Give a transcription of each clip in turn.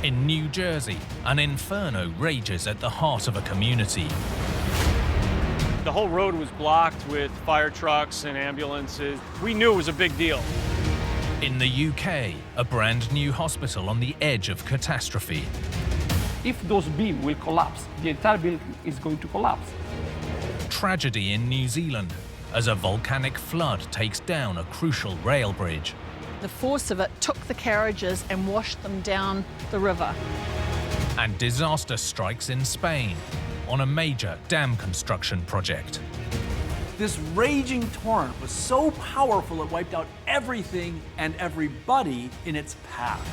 In New Jersey, an inferno rages at the heart of a community. The whole road was blocked with fire trucks and ambulances. We knew it was a big deal. In the UK, a brand new hospital on the edge of catastrophe. If those beams will collapse, the entire building is going to collapse. Tragedy in New Zealand as a volcanic flood takes down a crucial rail bridge. The force of it took the carriages and washed them down the river. And disaster strikes in Spain on a major dam construction project. This raging torrent was so powerful it wiped out everything and everybody in its path.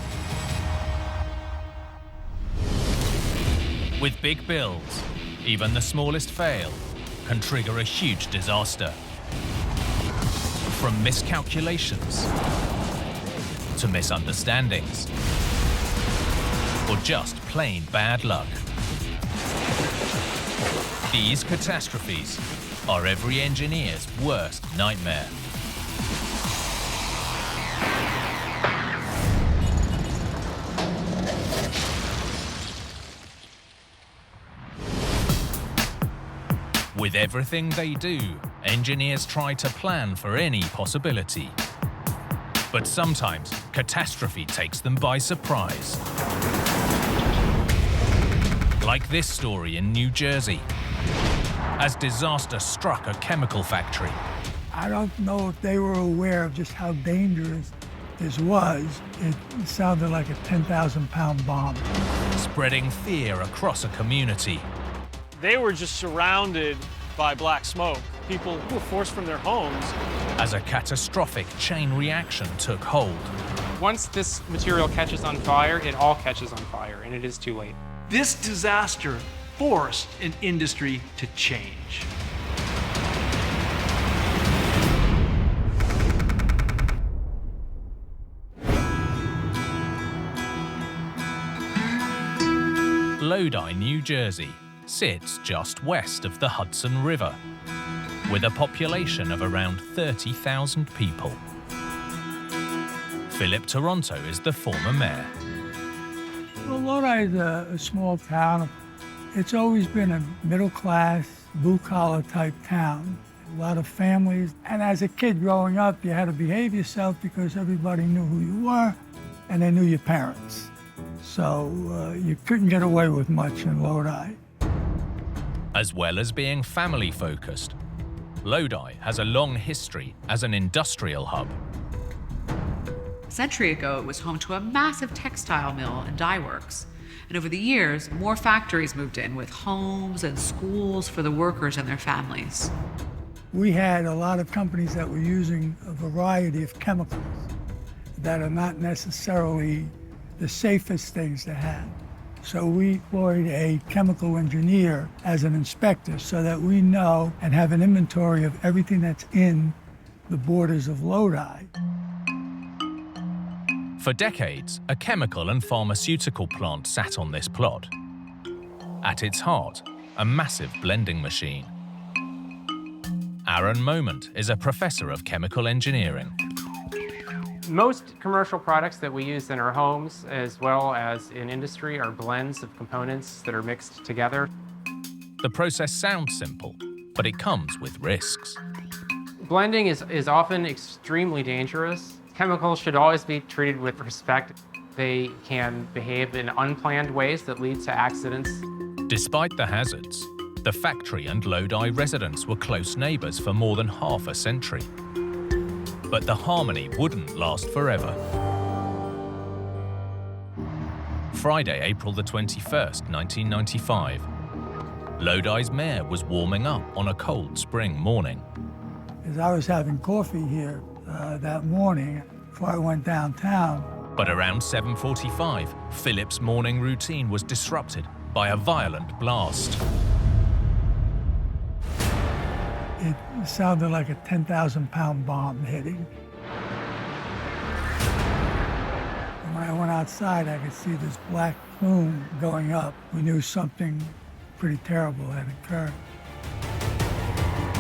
With big bills, even the smallest fail can trigger a huge disaster. From miscalculations to misunderstandings, or just plain bad luck. These catastrophes are every engineer's worst nightmare. With everything they do, engineers try to plan for any possibility. But sometimes, catastrophe takes them by surprise. Like this story in New Jersey, as disaster struck a chemical factory. I don't know if they were aware of just how dangerous this was. It sounded like a 10,000-pound bomb. Spreading fear across a community. They were just surrounded by black smoke. People who were forced from their homes. As a catastrophic chain reaction took hold. Once this material catches on fire, it all catches on fire, and it is too late. This disaster forced an industry to change. Lodi, New Jersey, sits just west of the Hudson River, with a population of around 30,000 people. Philip Toronto is the former mayor. Well, Lodi is a small town. It's always been a middle-class, blue-collar type town. A lot of families. And as a kid growing up, you had to behave yourself because everybody knew who you were, and they knew your parents. So you couldn't get away with much in Lodi. As well as being family-focused, Lodi has a long history as an industrial hub. A century ago, it was home to a massive textile mill and dye works. And over the years, more factories moved in with homes and schools for the workers and their families. We had a lot of companies that were using a variety of chemicals that are not necessarily the safest things to have. So we employed a chemical engineer as an inspector so that we know and have an inventory of everything that's in the borders of Lodi. For decades, a chemical and pharmaceutical plant sat on this plot. At its heart, a massive blending machine. Aaron Moment is a professor of chemical engineering. Most commercial products that we use in our homes, as well as in industry, are blends of components that are mixed together. The process sounds simple, but it comes with risks. Blending is often extremely dangerous. Chemicals should always be treated with respect. They can behave in unplanned ways that lead to accidents. Despite the hazards, the factory and Lodi residents were close neighbors for more than half a century. But the harmony wouldn't last forever. Friday, April the 21st, 1995. Lodi's mayor was warming up on a cold spring morning. As I was having coffee here that morning before I went downtown. But around 7:45, Philip's morning routine was disrupted by a violent blast. It sounded like a 10,000-pound bomb hitting. And when I went outside, I could see this black plume going up. We knew something pretty terrible had occurred.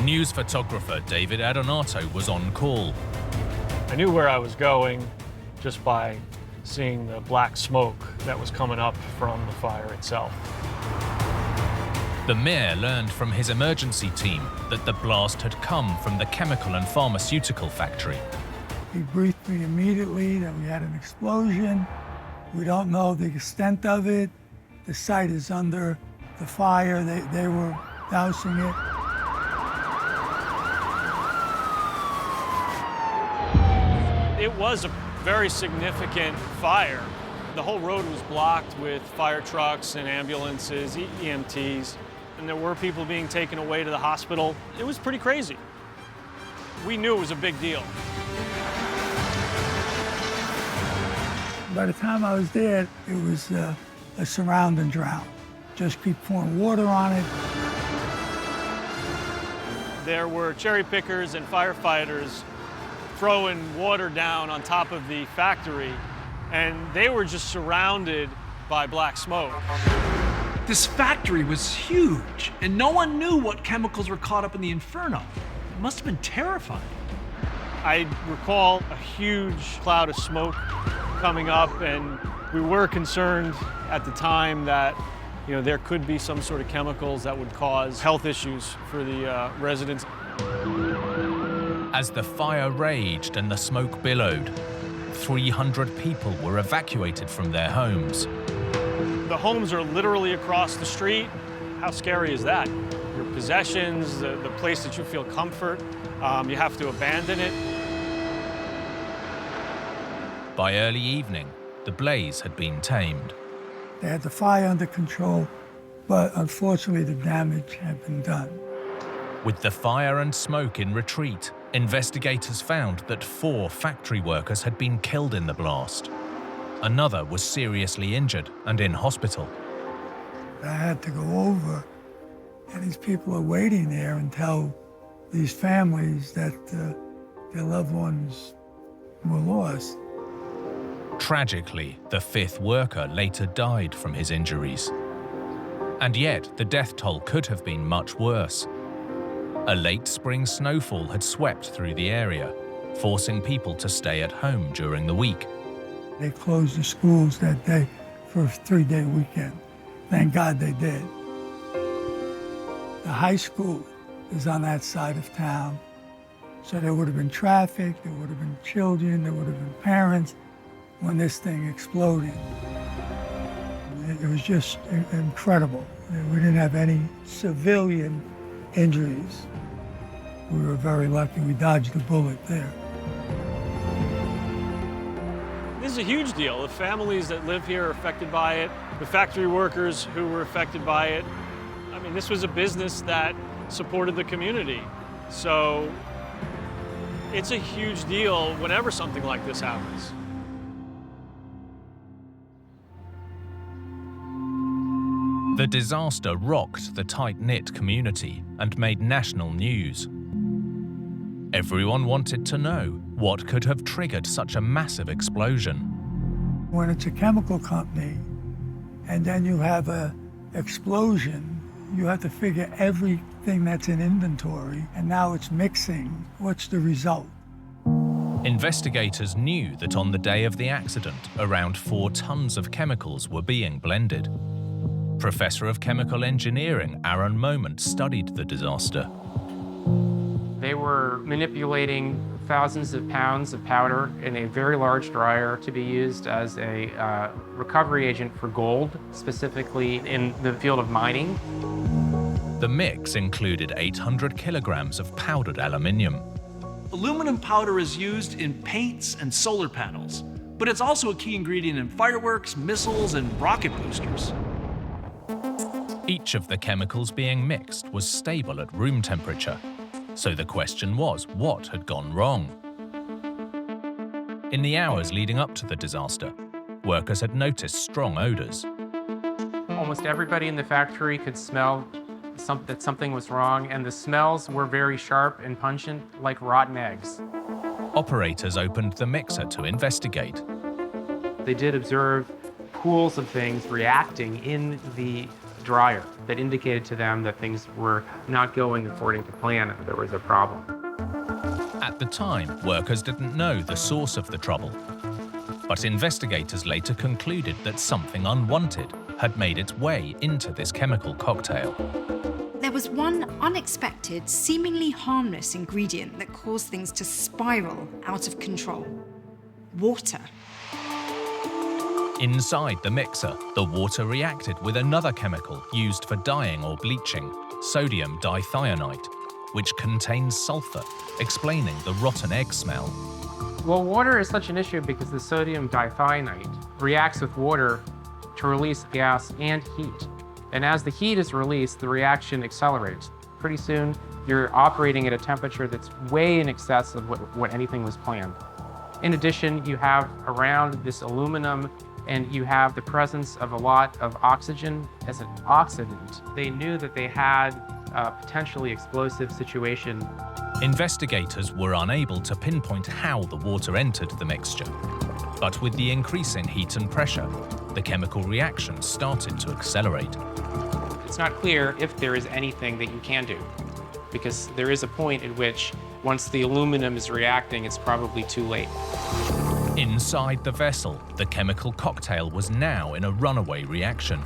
News photographer David Adonato was on call. I knew where I was going just by seeing the black smoke that was coming up from the fire itself. The mayor learned from his emergency team that the blast had come from the chemical and pharmaceutical factory. He briefed me immediately that we had an explosion. We don't know the extent of it. The site is under the fire. They were dousing it. It was a very significant fire. The whole road was blocked with fire trucks and ambulances, EMTs, and there were people being taken away to the hospital. It was pretty crazy. We knew it was a big deal. By the time I was there, it was a surround and drown. Just keep pouring water on it. There were cherry pickers and firefighters throwing water down on top of the factory, and they were just surrounded by black smoke. This factory was huge, and no one knew what chemicals were caught up in the inferno. It must have been terrifying. I recall a huge cloud of smoke coming up, and we were concerned at the time that there could be some sort of chemicals that would cause health issues for the residents. As the fire raged and the smoke billowed, 300 people were evacuated from their homes. The homes are literally across the street. How scary is that? Your possessions, the place that you feel comfort, you have to abandon it. By early evening, the blaze had been tamed. They had the fire under control, but unfortunately the damage had been done. With the fire and smoke in retreat, investigators found that 4 factory workers had been killed in the blast. Another was seriously injured and in hospital. I had to go over, and these people are waiting there and tell these families that their loved ones were lost. Tragically, the 5th worker later died from his injuries. And yet, the death toll could have been much worse. A late spring snowfall had swept through the area, forcing people to stay at home during the week. They closed the schools that day for a 3-day weekend. Thank God they did. The high school is on that side of town, so there would have been traffic, there would have been children, there would have been parents when this thing exploded. It was just incredible. We didn't have any civilian injuries. We were very lucky we dodged the bullet there. This is a huge deal. The families that live here are affected by it, the factory workers who were affected by it. I mean, this was a business that supported the community. So it's a huge deal whenever something like this happens. The disaster rocked the tight-knit community and made national news. Everyone wanted to know what could have triggered such a massive explosion. When it's a chemical company and then you have an explosion, you have to figure everything that's in inventory, and now it's mixing. What's the result? Investigators knew that on the day of the accident, around 4 tons of chemicals were being blended. Professor of Chemical Engineering Aaron Moment studied the disaster. They were manipulating thousands of pounds of powder in a very large dryer to be used as a recovery agent for gold, specifically in the field of mining. The mix included 800 kilograms of powdered aluminium. Aluminum powder is used in paints and solar panels, but it's also a key ingredient in fireworks, missiles, and rocket boosters. Each of the chemicals being mixed was stable at room temperature. So the question was, what had gone wrong? In the hours leading up to the disaster, workers had noticed strong odors. Almost everybody in the factory could smell that something was wrong, and the smells were very sharp and pungent, like rotten eggs. Operators opened the mixer to investigate. They did observe pools of things reacting in the dryer that indicated to them that things were not going according to plan and there was a problem. At the time, workers didn't know the source of the trouble. But investigators later concluded that something unwanted had made its way into this chemical cocktail. There was one unexpected, seemingly harmless ingredient that caused things to spiral out of control: water. Inside the mixer, the water reacted with another chemical used for dyeing or bleaching, sodium dithionite, which contains sulfur, explaining the rotten egg smell. Well, water is such an issue because the sodium dithionite reacts with water to release gas and heat. And as the heat is released, the reaction accelerates. Pretty soon, you're operating at a temperature that's way in excess of what anything was planned. In addition, you have around this aluminum, and you have the presence of a lot of oxygen as an oxidant. They knew that they had a potentially explosive situation. Investigators were unable to pinpoint how the water entered the mixture. But with the increasing heat and pressure, the chemical reaction started to accelerate. It's not clear if there is anything that you can do, because there is a point at which, once the aluminum is reacting, it's probably too late. Inside the vessel, the chemical cocktail was now in a runaway reaction.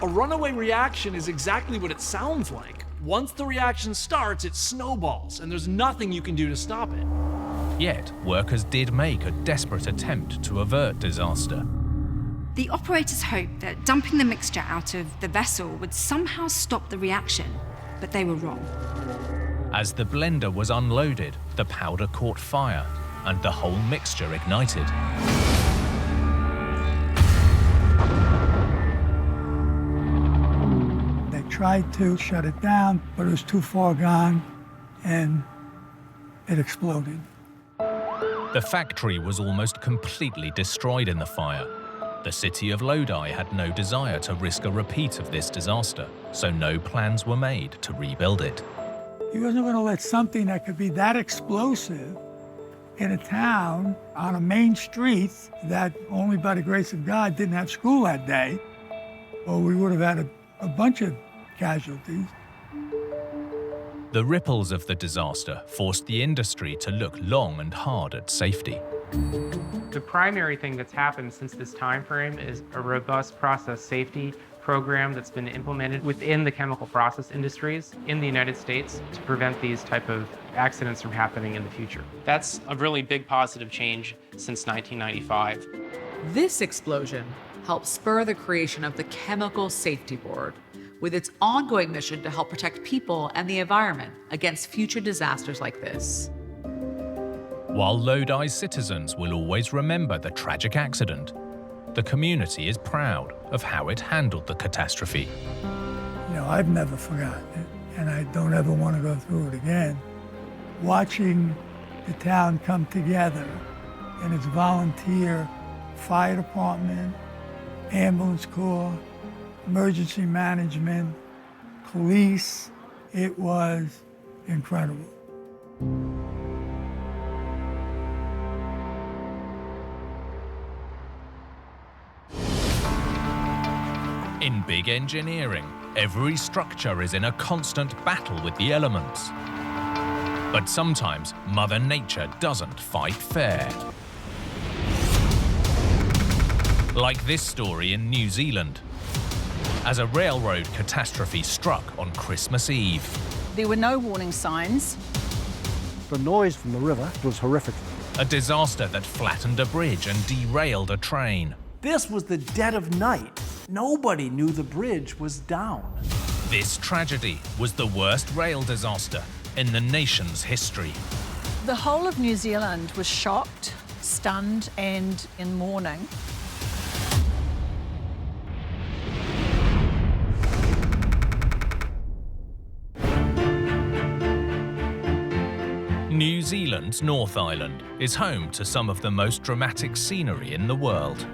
A runaway reaction is exactly what it sounds like. Once the reaction starts, it snowballs, and there's nothing you can do to stop it. Yet, workers did make a desperate attempt to avert disaster. The operators hoped that dumping the mixture out of the vessel would somehow stop the reaction, but they were wrong. As the blender was unloaded, the powder caught fire, and the whole mixture ignited. They tried to shut it down, but it was too far gone, and it exploded. The factory was almost completely destroyed in the fire. The city of Lodi had no desire to risk a repeat of this disaster, so no plans were made to rebuild it. He wasn't going to let something that could be that explosive in a town on a main street that only by the grace of God didn't have school that day, or we would have had a bunch of casualties. The ripples of the disaster forced the industry to look long and hard at safety. The primary thing that's happened since this time frame is a robust process safety program that's been implemented within the chemical process industries in the United States to prevent these type of accidents from happening in the future. That's a really big positive change since 1995. This explosion helped spur the creation of the Chemical Safety Board, with its ongoing mission to help protect people and the environment against future disasters like this. While Lodi's citizens will always remember the tragic accident, the community is proud of how it handled the catastrophe. You know, I've never forgotten it, and I don't ever want to go through it again. Watching the town come together and its volunteer fire department, ambulance corps, emergency management, police, it was incredible. In big engineering, every structure is in a constant battle with the elements. But sometimes Mother Nature doesn't fight fair. Like this story in New Zealand, as a railroad catastrophe struck on Christmas Eve. There were no warning signs. The noise from the river was horrific. A disaster that flattened a bridge and derailed a train. This was the dead of night. Nobody knew the bridge was down. This tragedy was the worst rail disaster in the nation's history. The whole of New Zealand was shocked, stunned, and in mourning. New Zealand's North Island is home to some of the most dramatic scenery in the world.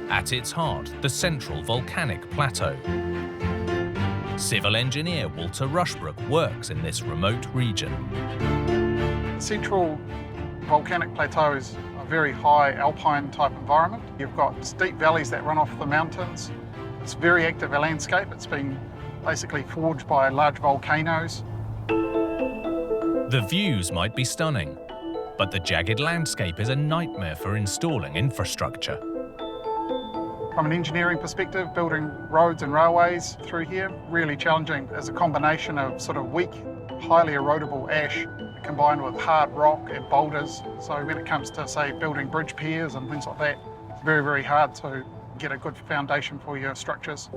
At its heart, the central volcanic plateau. Civil engineer Walter Rushbrook works in this remote region. Central volcanic plateau is a very high alpine type environment. You've got steep valleys that run off the mountains. It's very active landscape. It's been basically forged by large volcanoes. The views might be stunning, But the jagged landscape is a nightmare for installing infrastructure. From an engineering perspective, building roads and railways through here, really challenging as a combination of sort of weak, highly erodible ash combined with hard rock and boulders. So when it comes to, say, building bridge piers and things like that, it's very, very hard to get a good foundation for your structures.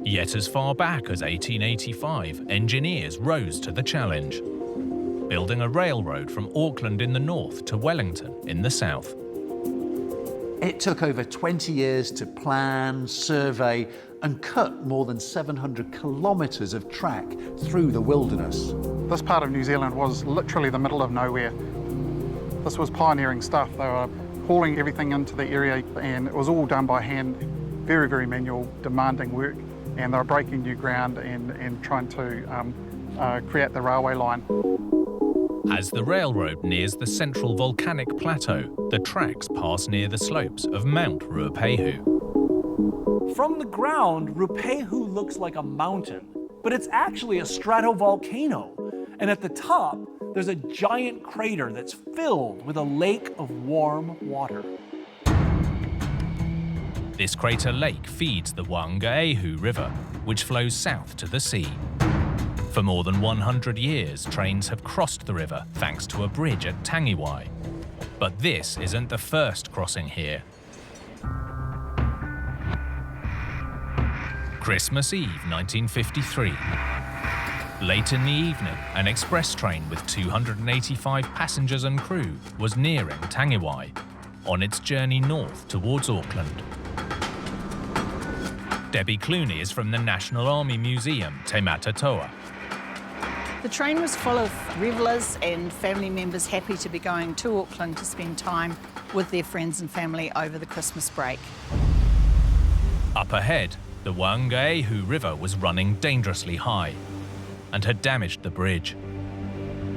Yet as far back as 1885, engineers rose to the challenge, building a railroad from Auckland in the north to Wellington in the south. It took over 20 years to plan, survey, and cut more than 700 kilometres of track through the wilderness. This part of New Zealand was literally the middle of nowhere. This was pioneering stuff. They were hauling everything into the area, and it was all done by hand. Very, very manual, demanding work. And they were breaking new ground and trying to create the railway line. As the railroad nears the central volcanic plateau, the tracks pass near the slopes of Mount Ruapehu. From the ground, Ruapehu looks like a mountain, but it's actually a stratovolcano. And at the top, there's a giant crater that's filled with a lake of warm water. This crater lake feeds the Whangaehu River, which flows south to the sea. For more than 100 years, trains have crossed the river thanks to a bridge at Tangiwai. But this isn't the first crossing here. Christmas Eve 1953. Late in the evening, an express train with 285 passengers and crew was nearing Tangiwai on its journey north towards Auckland. Debbie Clooney is from the National Army Museum, Te Matatoa. The train was full of revellers and family members happy to be going to Auckland to spend time with their friends and family over the Christmas break. Up ahead, the Whangaehu River was running dangerously high and had damaged the bridge.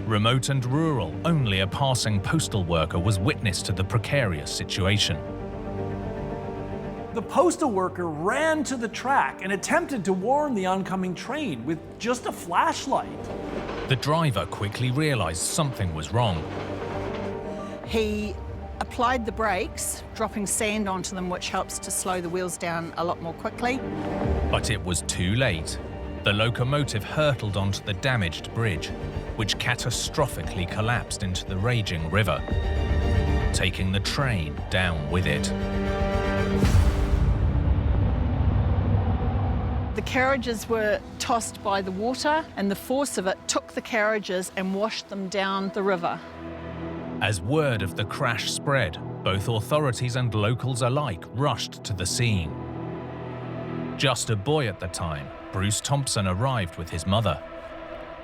Remote and rural, only a passing postal worker was witness to the precarious situation. The postal worker ran to the track and attempted to warn the oncoming train with just a flashlight. The driver quickly realized something was wrong. He applied the brakes, dropping sand onto them, which helps to slow the wheels down a lot more quickly. But it was too late. The locomotive hurtled onto the damaged bridge, which catastrophically collapsed into the raging river, taking the train down with it. The carriages were tossed by the water, and the force of it took the carriages and washed them down the river. As word of the crash spread, both authorities and locals alike rushed to the scene. Just a boy at the time, Bruce Thompson arrived with his mother.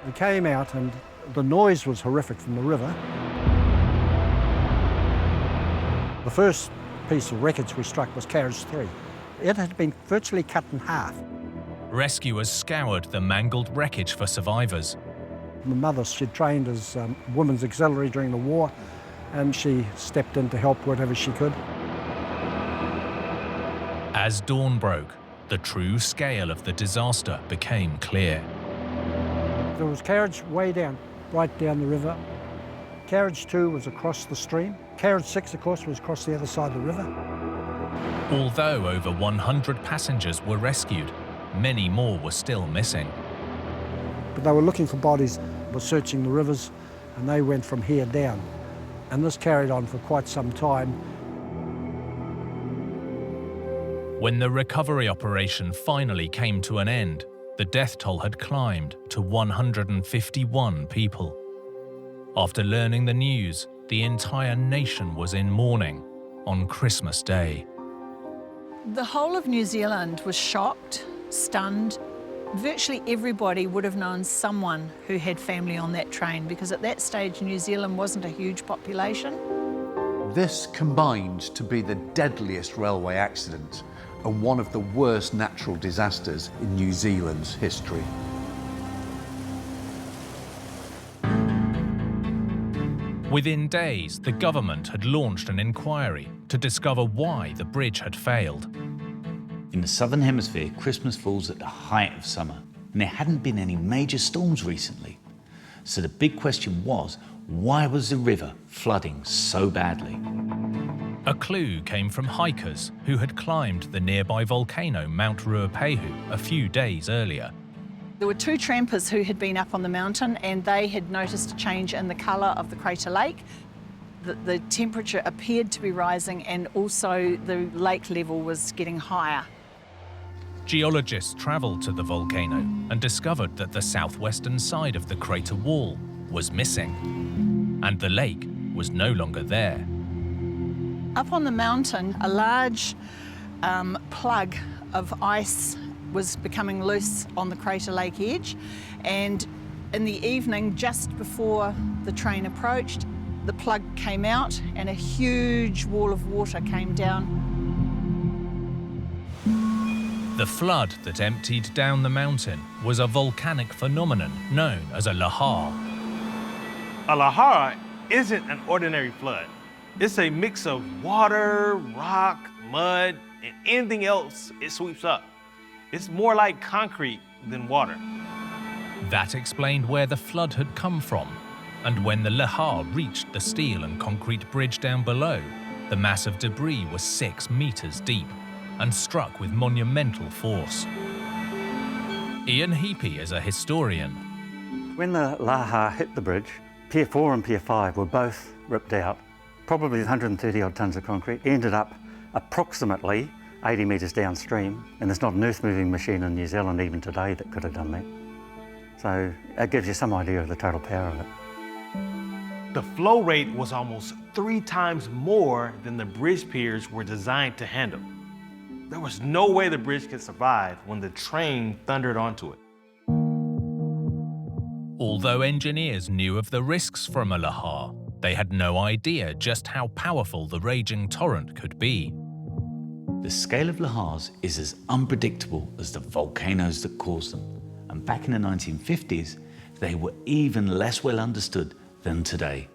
We came out and the noise was horrific from the river. The first piece of wreckage we struck was carriage 3. It had been virtually cut in half. Rescuers scoured the mangled wreckage for survivors. My mother, she'd trained as women's auxiliary during the war, and she stepped in to help whatever she could. As dawn broke, the true scale of the disaster became clear. There was carriage way down, right down the river. Carriage 2 was across the stream. Carriage 6, of course, was across the other side of the river. Although over 100 passengers were rescued, many more were still missing. But they were looking for bodies, were searching the rivers, and they went from here down. And this carried on for quite some time. When the recovery operation finally came to an end, the death toll had climbed to 151 people. After learning the news, the entire nation was in mourning on Christmas Day. The whole of New Zealand was shocked, stunned. Virtually everybody would have known someone who had family on that train, because at that stage New Zealand wasn't a huge population. This combined to be the deadliest railway accident and one of the worst natural disasters in New Zealand's history. Within days, the government had launched an inquiry to discover why the bridge had failed. In the Southern Hemisphere, Christmas falls at the height of summer, and there hadn't been any major storms recently. So the big question was, Why was the river flooding so badly? A clue came from hikers who had climbed the nearby volcano Mount Ruapehu a few days earlier. There were two trampers who had been up on the mountain and they had noticed a change in the colour of the crater lake. The temperature appeared to be rising and also the lake level was getting higher. Geologists travelled to the volcano and discovered that the southwestern side of the crater wall was missing, and the lake was no longer there. Up on the mountain, a large plug of ice was becoming loose on the crater lake edge, and in the evening, just before the train approached, the plug came out and a huge wall of water came down. The flood that emptied down the mountain was a volcanic phenomenon known as a lahar. A lahar isn't an ordinary flood. It's a mix of water, rock, mud, and anything else it sweeps up. It's more like concrete than water. That explained where the flood had come from, and when the lahar reached the steel and concrete bridge down below, the mass of debris was 6 meters deep and struck with monumental force. Ian Heapy is a historian. When the lahar hit the bridge, Pier 4 and Pier 5 were both ripped out. Probably 130 odd tonnes of concrete ended up approximately 80 metres downstream, and there's not an earth-moving machine in New Zealand even today that could have done that. So it gives you some idea of the total power of it. The flow rate was almost 3 times more than the bridge piers were designed to handle. There was no way the bridge could survive when the train thundered onto it. Although engineers knew of the risks from a lahar, they had no idea just how powerful the raging torrent could be. The scale of lahars is as unpredictable as the volcanoes that cause them. And back in the 1950s, they were even less well understood than today.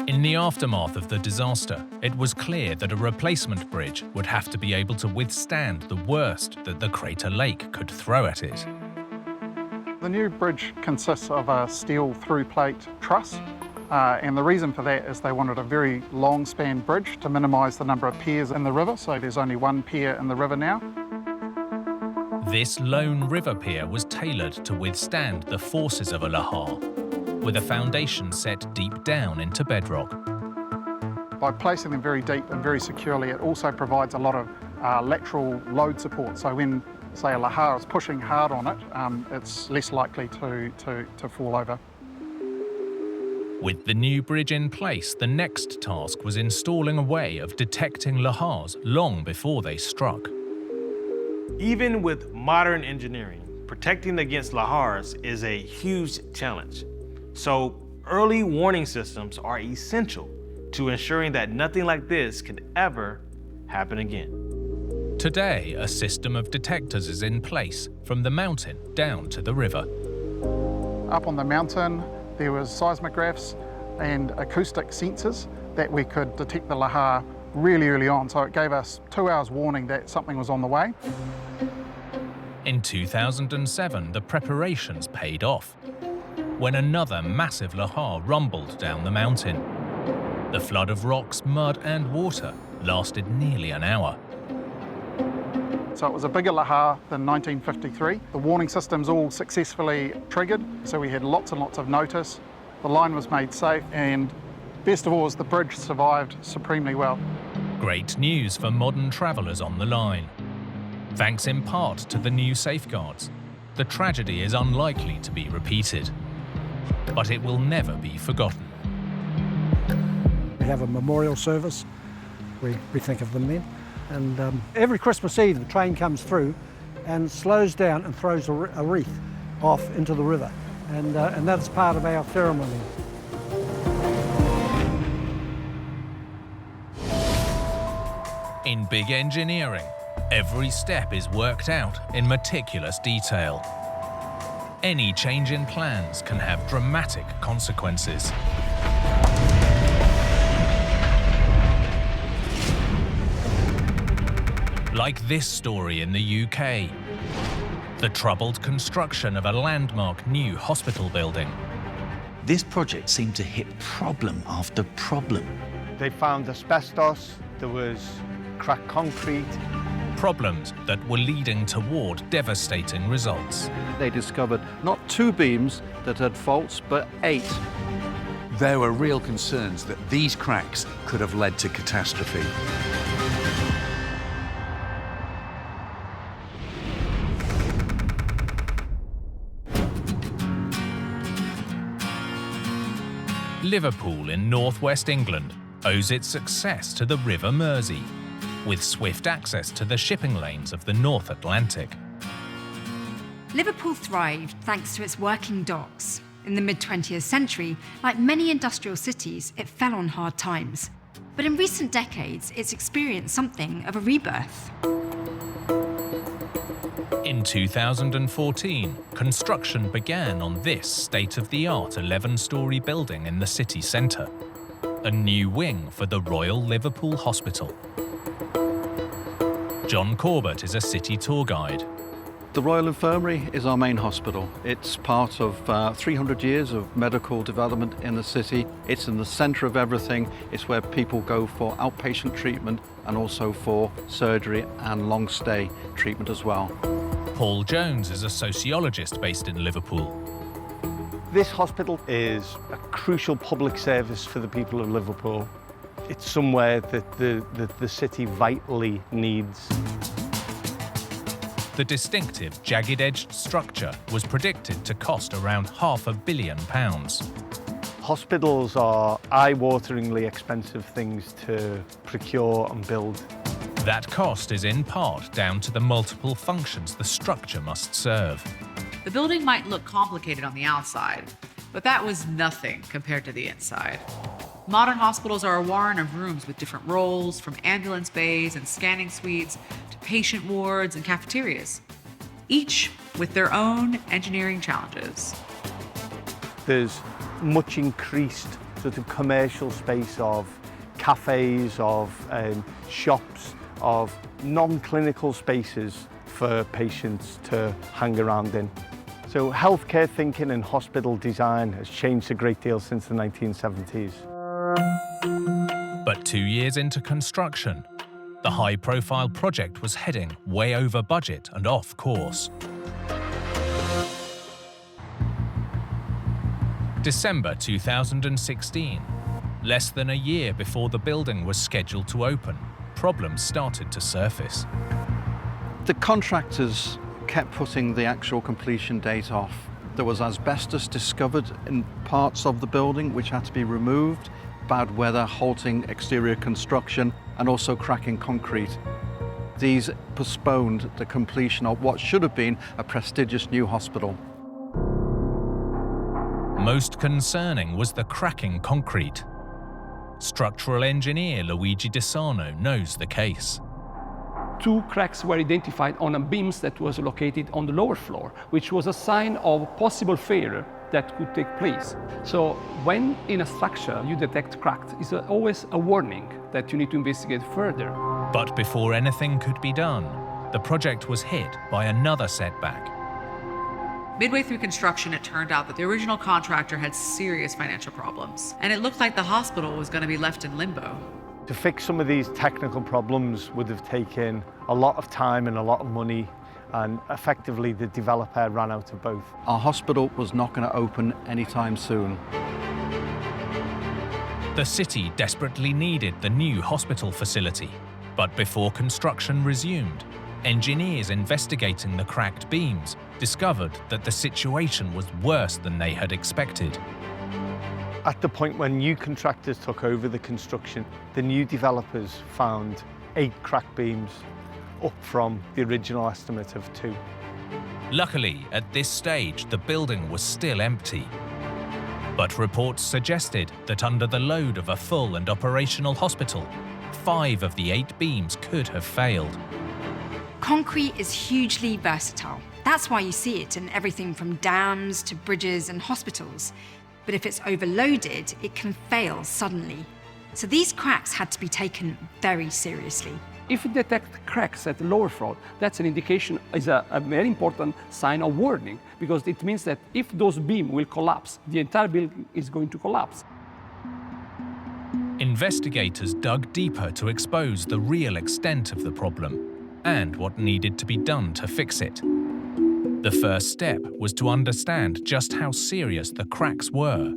In the aftermath of the disaster, it was clear that a replacement bridge would have to be able to withstand the worst that the crater lake could throw at it. The new bridge consists of a steel through-plate truss, and the reason for that is they wanted a very long-span bridge to minimise the number of piers in the river, so there's only one pier in the river now. This lone river pier was tailored to withstand the forces of a lahar, with a foundation set deep down into bedrock. By placing them very deep and very securely, it also provides a lot of lateral load support. So when, say, a lahar is pushing hard on it, it's less likely to fall over. With the new bridge in place, the next task was installing a way of detecting lahars long before they struck. Even with modern engineering, protecting against lahars is a huge challenge. So early warning systems are essential to ensuring that nothing like this could ever happen again. Today, a system of detectors is in place from the mountain down to the river. Up on the mountain, there was seismographs and acoustic sensors that we could detect the lahar really early on, so it gave us 2 hours warning that something was on the way. In 2007, the preparations paid off when another massive lahar rumbled down the mountain. The flood of rocks, mud and water lasted nearly an hour. So it was a bigger lahar than 1953. The warning systems all successfully triggered, so we had lots and lots of notice. The line was made safe, and best of all, the bridge survived supremely well. Great news for modern travellers on the line. Thanks in part to the new safeguards, the tragedy is unlikely to be repeated. But it will never be forgotten. We have a memorial service. We think of them then. And every Christmas Eve, the train comes through and slows down and throws a wreath off into the river. And that's part of our ceremony. In big engineering, every step is worked out in meticulous detail. Any change in plans can have dramatic consequences. Like this story in the UK, the troubled construction of a landmark new hospital building. This project seemed to hit problem after problem. They found asbestos, there was cracked concrete. Problems that were leading toward devastating results. They discovered not 2 beams that had faults, but 8. There were real concerns that these cracks could have led to catastrophe. Liverpool in northwest England owes its success to the River Mersey, with swift access to the shipping lanes of the North Atlantic. Liverpool thrived thanks to its working docks. In the mid-20th century, like many industrial cities, it fell on hard times. But in recent decades, it's experienced something of a rebirth. In 2014, construction began on this state-of-the-art 11-storey building in the city centre, a new wing for the Royal Liverpool Hospital. John Corbett is a city tour guide. The Royal Infirmary is our main hospital. It's part of 300 years of medical development in the city. It's in the centre of everything. It's where people go for outpatient treatment and also for surgery and long stay treatment as well. Paul Jones is a sociologist based in Liverpool. This hospital is a crucial public service for the people of Liverpool. It's somewhere that the city vitally needs. The distinctive, jagged-edged structure was predicted to cost around £500 million. Hospitals are eye-wateringly expensive things to procure and build. That cost is in part down to the multiple functions the structure must serve. The building might look complicated on the outside, but that was nothing compared to the inside. Modern hospitals are a warren of rooms with different roles, from ambulance bays and scanning suites to patient wards and cafeterias, each with their own engineering challenges. There's much increased sort of commercial space of cafes, of shops, of non-clinical spaces for patients to hang around in. So healthcare thinking and hospital design has changed a great deal since the 1970s. But 2 years into construction, the high-profile project was heading way over budget and off course. December 2016, less than a year before the building was scheduled to open, problems started to surface. The contractors kept putting the actual completion date off. There was asbestos discovered in parts of the building which had to be removed, bad weather halting exterior construction, and also cracking concrete. These postponed the completion of what should have been a prestigious new hospital. Most concerning was the cracking concrete. Structural engineer Luigi Desano knows the case. 2 cracks were identified on a beams that was located on the lower floor, which was a sign of possible failure that could take place. So when in a structure you detect cracks, it's always a warning that you need to investigate further. But before anything could be done, the project was hit by another setback. Midway through construction, it turned out that the original contractor had serious financial problems, and it looked like the hospital was going to be left in limbo. To fix some of these technical problems would have taken a lot of time and a lot of money, and effectively the developer ran out of both. Our hospital was not going to open anytime soon. The city desperately needed the new hospital facility, but before construction resumed, engineers investigating the cracked beams discovered that the situation was worse than they had expected. At the point when new contractors took over the construction, the new developers found 8 cracked beams, up from the original estimate of 2. Luckily, at this stage, the building was still empty. But reports suggested that under the load of a full and operational hospital, 5 of the 8 beams could have failed. Concrete is hugely versatile. That's why you see it in everything from dams to bridges and hospitals. But if it's overloaded, it can fail suddenly. So these cracks had to be taken very seriously. If it detects cracks at the lower floor, that's an indication, is a very important sign of warning, because it means that if those beams will collapse, the entire building is going to collapse. Investigators dug deeper to expose the real extent of the problem and what needed to be done to fix it. The first step was to understand just how serious the cracks were.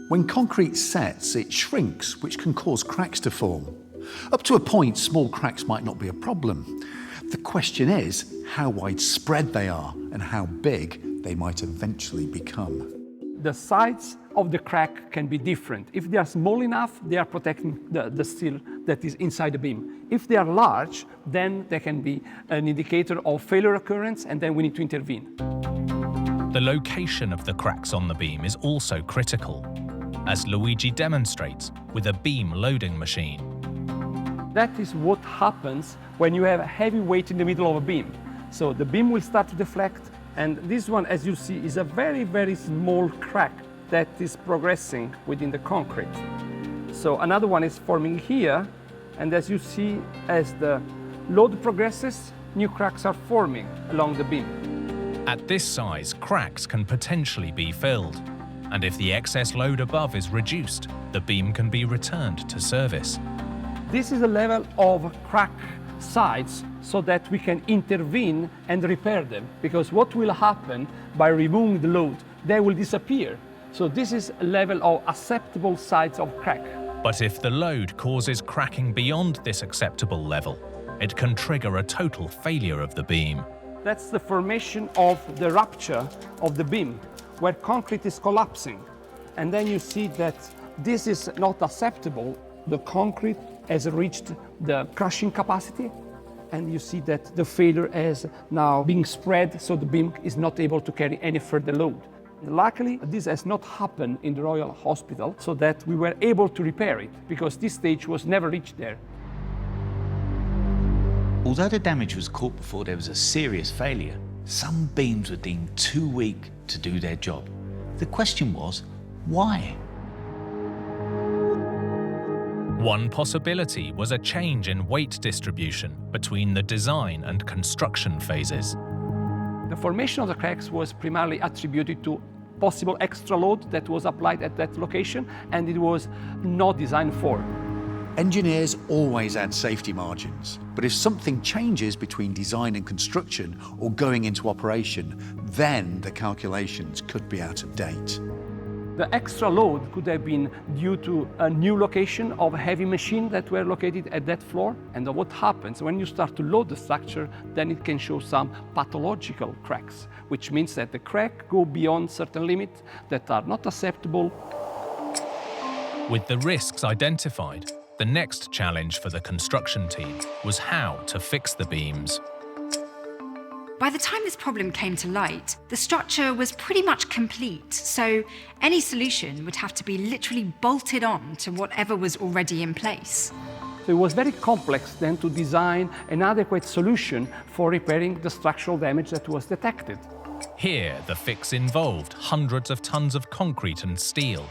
When concrete sets, it shrinks, which can cause cracks to form. Up to a point, small cracks might not be a problem. The question is how widespread they are and how big they might eventually become. The sides of the crack can be different. If they are small enough, they are protecting the steel that is inside the beam. If they are large, then they can be an indicator of failure occurrence, and then we need to intervene. The location of the cracks on the beam is also critical, as Luigi demonstrates with a beam loading machine. That is what happens when you have a heavy weight in the middle of a beam. So the beam will start to deflect, and this one, as you see, is a very, very small crack that is progressing within the concrete. So another one is forming here, and as you see, as the load progresses, new cracks are forming along the beam. At this size, cracks can potentially be filled, and if the excess load above is reduced, the beam can be returned to service. This is a level of crack sides so that we can intervene and repair them, because what will happen by removing the load, they will disappear. So this is a level of acceptable size of crack. But if the load causes cracking beyond this acceptable level, it can trigger a total failure of the beam. That's the formation of the rupture of the beam, where concrete is collapsing. And then you see that this is not acceptable. The concrete has reached the crushing capacity, and you see that the failure is now being spread, so the beam is not able to carry any further load. Luckily, this has not happened in the Royal Hospital, so that we were able to repair it, because this stage was never reached there. Although the damage was caught before there was a serious failure, some beams were deemed too weak to do their job. The question was, why? One possibility was a change in weight distribution between the design and construction phases. The formation of the cracks was primarily attributed to possible extra load that was applied at that location, and it was not designed for. Engineers always add safety margins, but if something changes between design and construction or going into operation, then the calculations could be out of date. The extra load could have been due to a new location of heavy machines that were located at that floor. And what happens when you start to load the structure, then it can show some pathological cracks, which means that the crack go beyond certain limits that are not acceptable. With the risks identified, the next challenge for the construction team was how to fix the beams. By the time this problem came to light, the structure was pretty much complete, so any solution would have to be literally bolted on to whatever was already in place. So it was very complex then to design an adequate solution for repairing the structural damage that was detected. Here, the fix involved hundreds of tons of concrete and steel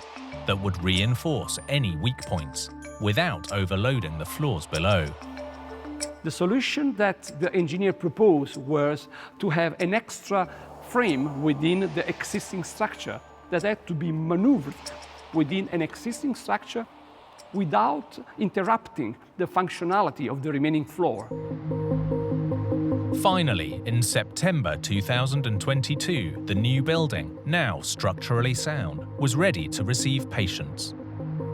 that would reinforce any weak points without overloading the floors below. The solution that the engineer proposed was to have an extra frame within the existing structure that had to be maneuvered within an existing structure without interrupting the functionality of the remaining floor. Finally, in September 2022, the new building, now structurally sound, was ready to receive patients.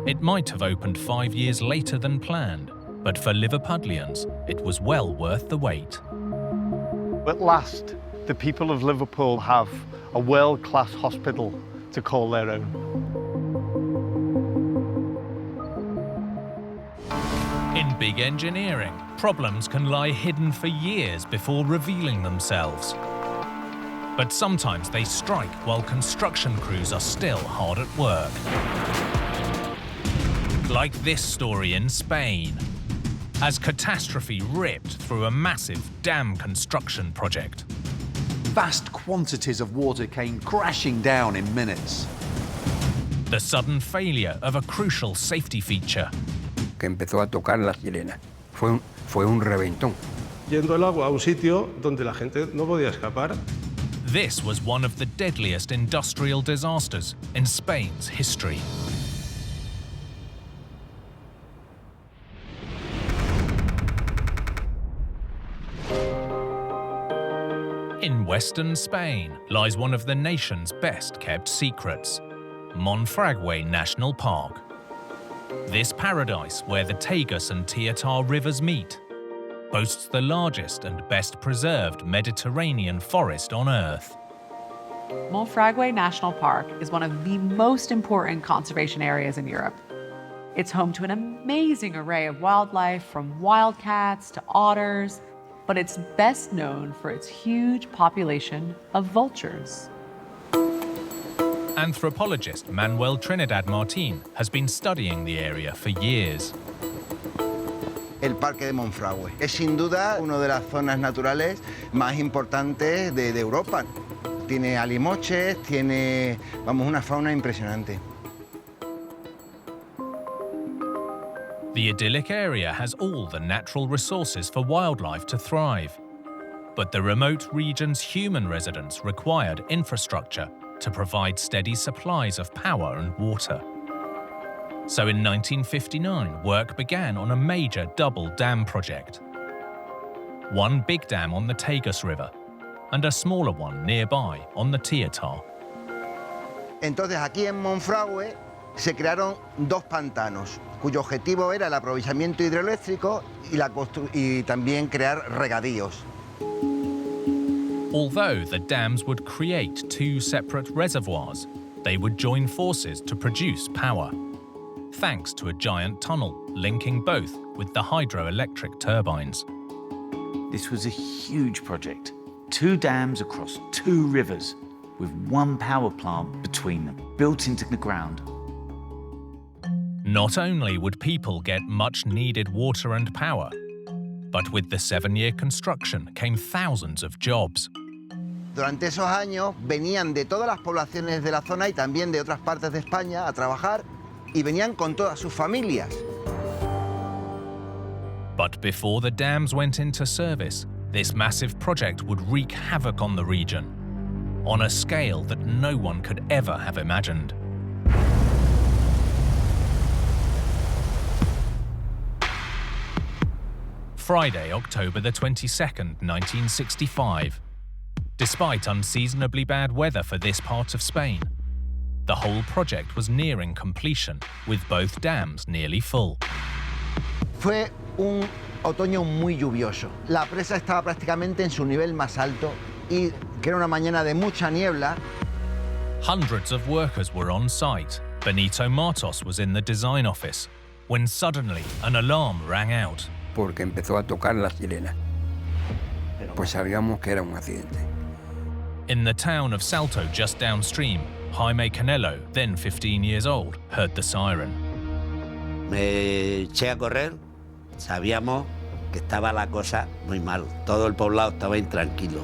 It might have opened 5 years later than planned, but for Liverpudlians, it was well worth the wait. At last, the people of Liverpool have a world-class hospital to call their own. In big engineering, problems can lie hidden for years before revealing themselves. But sometimes they strike while construction crews are still hard at work. Like this story in Spain, as catastrophe ripped through a massive dam construction project. Vast quantities of water came crashing down in minutes. The sudden failure of a crucial safety feature. Que empezó a tocar la sirena. Fue un reventón. Yendo el agua a un sitio donde la gente no podía escapar. This was one of the deadliest industrial disasters in Spain's history. In western Spain lies one of the nation's best-kept secrets, Monfragüe National Park. This paradise, where the Tagus and Tietar rivers meet, boasts the largest and best-preserved Mediterranean forest on Earth. Monfragüe National Park is one of the most important conservation areas in Europe. It's home to an amazing array of wildlife, from wildcats to otters, but it's best known for its huge population of vultures. Anthropologist Manuel Trinidad Martín has been studying the area for years. El Parque de Monfragüe es sin duda una de las zonas naturales más importantes de Europa. Tiene alimoches, tiene, una fauna impresionante. The idyllic area has all the natural resources for wildlife to thrive. But the remote region's human residents required infrastructure to provide steady supplies of power and water. So in 1959, work began on a major double dam project. One big dam on the Tagus River and a smaller one nearby on the Tietar. Entonces aquí en Monfragüe se crearon dos pantanos, cuyo objetivo era el aprovechamiento hidroeléctrico y también crear regadíos. Although the dams would create two separate reservoirs, they would join forces to produce power, thanks to a giant tunnel linking both with the hydroelectric turbines. This was a huge project. 2 dams across 2 rivers, with one power plant between them, built into the ground. Not only would people get much-needed water and power, but with the 7-year construction came thousands of jobs. Durante esos años venían de todas las poblaciones de la zona y también de otras partes de España a trabajar y venían con todas sus familias. But before the dams went into service, this massive project would wreak havoc on the region, on a scale that no one could ever have imagined. Friday, October the 22nd, 1965. Despite unseasonably bad weather for this part of Spain, the whole project was nearing completion, with both dams nearly full. Fue un otoño muy lluvioso. La presa estaba prácticamente en su nivel más alto y que era una mañana de mucha niebla. Hundreds of workers were on site. Benito Martos was in the design office when suddenly an alarm rang out. Porque empezó a tocar la sirena. Pues sabíamos que era un accidente. In the town of Salto, just downstream, Jaime Canelo, then 15 years old, heard the siren. Me eché a correr, sabíamos que estaba la cosa muy mal. Todo el poblado estaba intranquilo.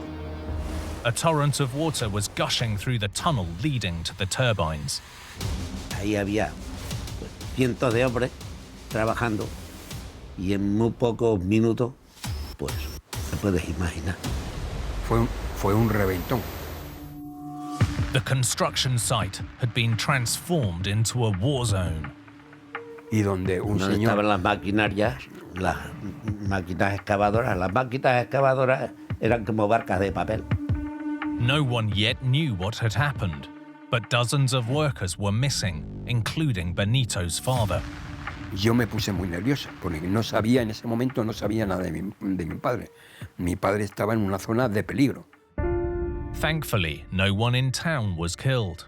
A torrent of water was gushing through the tunnel leading to the turbines. Ahí había cientos de hombres trabajando y en muy pocos minutos, pues, se puedes imaginar. Fue un reventón. The construction site had been transformed into a war zone. Y donde un no señor... estaban las maquinarias, las máquinas excavadoras. Las máquinas excavadoras eran como barcas de papel. No one yet knew what had happened, but dozens of workers were missing, including Benito's father. Yo me puse muy nervioso, porque no sabía, en ese momento no sabía nada de mi padre. Mi padre estaba en una zona de peligro. Thankfully, no one in town was killed.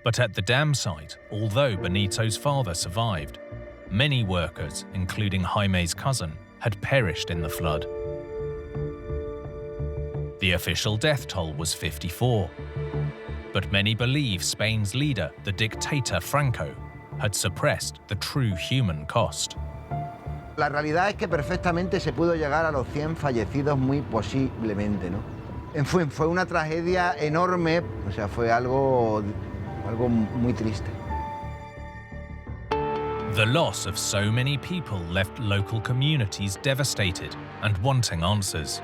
But at the dam site, although Benito's father survived, many workers, including Jaime's cousin, had perished in the flood. The official death toll was 54. But many believe Spain's leader, the dictator Franco, had suppressed the true human cost. La realidad es que perfectamente se pudo llegar a los 100 fallecidos muy posiblemente, ¿no? Fue una tragedia enorme, o sea, fue algo muy triste. The loss of so many people left local communities devastated and wanting answers.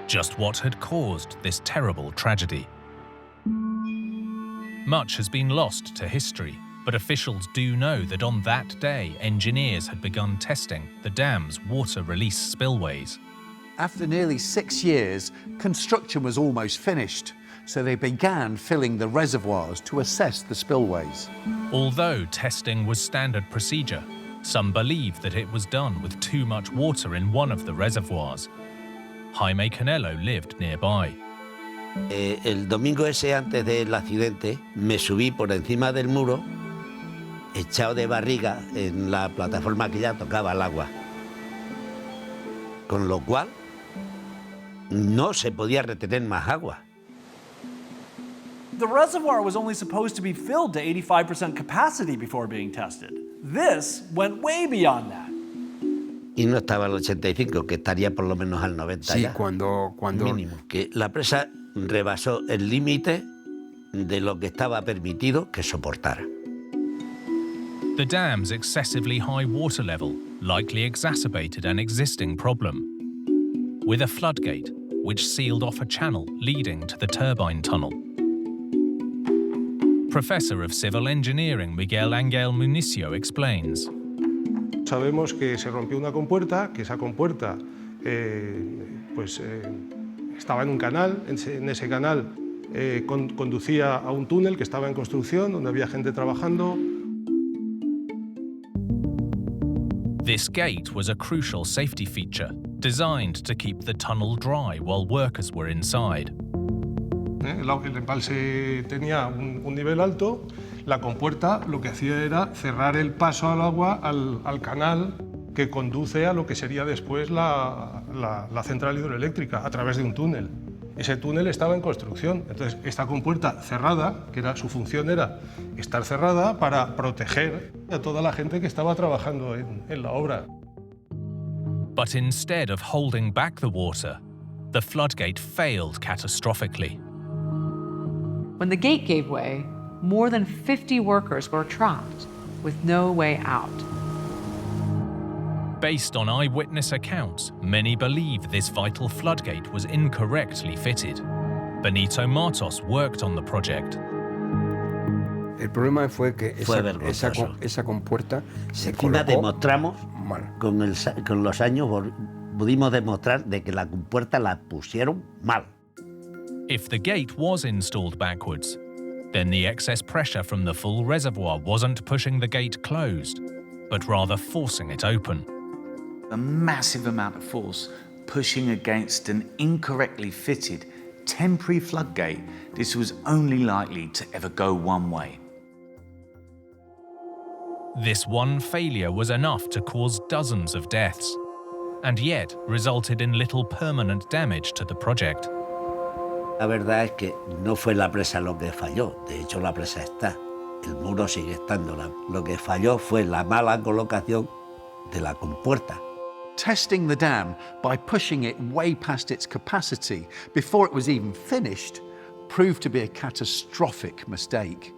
Just what had caused this terrible tragedy? Much has been lost to history, but officials do know that on that day, engineers had begun testing the dam's water release spillways. After nearly 6 years, construction was almost finished, so they began filling the reservoirs to assess the spillways. Although testing was standard procedure, some believe that it was done with too much water in one of the reservoirs. Jaime Canelo lived nearby. El domingo ese antes del accidente me subí por encima del muro, echado de barriga en la plataforma que ya tocaba el agua. Con lo cual no se podía retener más agua. The reservoir was only supposed to be filled to 85% capacity before being tested. This went way beyond that. Y no estaba al 85, que estaría por lo menos al 90 Sí, ya. cuando... Mínimo. Que la presa rebasó el límite de lo que estaba permitido que soportara. The dam's excessively high water level likely exacerbated an existing problem, with a floodgate which sealed off a channel leading to the turbine tunnel. Professor of Civil Engineering Miguel Ángel Municio explains. Sabemos que se rompió una compuerta, que esa compuerta estaba en un canal, en ese canal conducía a un túnel que estaba en construcción, donde había gente trabajando. This gate was a crucial safety feature, designed to keep the tunnel dry while workers were inside. El embalse tenía un nivel alto, la compuerta lo que hacía era cerrar el paso al agua al canal que conduce a lo que sería después la central hidroeléctrica a través de un túnel. Ese túnel estaba en construcción, entonces esta compuerta cerrada, que era su función era estar cerrada para proteger a toda la gente que estaba trabajando en la obra. But instead of holding back the water, the floodgate failed catastrophically. When the gate gave way, more than 50 workers were trapped with no way out. Based on eyewitness accounts, many believe this vital floodgate was incorrectly fitted. Benito Martos worked on the project. El problema fue que esa compuerta se colocó. Demostramos, con los años, pudimos demostrar de que la compuerta la pusieron mal. If the gate was installed backwards, then the excess pressure from the full reservoir wasn't pushing the gate closed, but rather forcing it open. A massive amount of force pushing against an incorrectly fitted temporary floodgate. This was only likely to ever go one way. This one failure was enough to cause dozens of deaths, and yet resulted in little permanent damage to the project. La verdad es que no fue la presa lo que falló, de hecho la presa está, el muro sigue estando. Lo que falló fue la mala colocación de la compuerta. Testing the dam by pushing it way past its capacity before it was even finished proved to be a catastrophic mistake.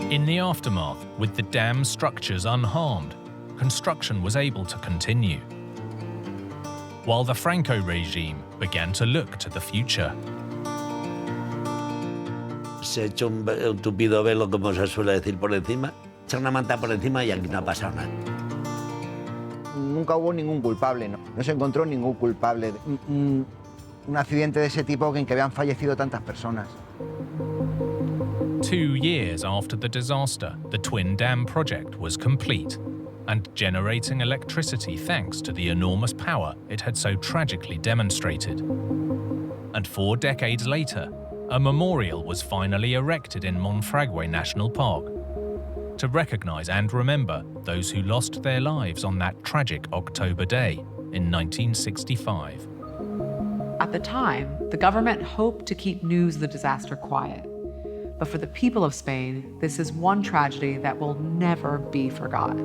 In the aftermath, with the dam structures unharmed, construction was able to continue, while the Franco regime began to look to the future. Se ha hecho un tupido velo, como se suele decir, por encima, echa una manta por encima y aquí no ha pasado nada. Nunca hubo ningún culpable, no se encontró ningún culpable. Un accidente de ese tipo en que habían fallecido tantas personas. 2 years after the disaster, the Twin Dam project was complete and generating electricity thanks to the enormous power it had so tragically demonstrated. And 4 decades later, a memorial was finally erected in Monfragüe National Park to recognize and remember those who lost their lives on that tragic October day in 1965. At the time, the government hoped to keep news of the disaster quiet. But for the people of Spain, this is one tragedy that will never be forgotten.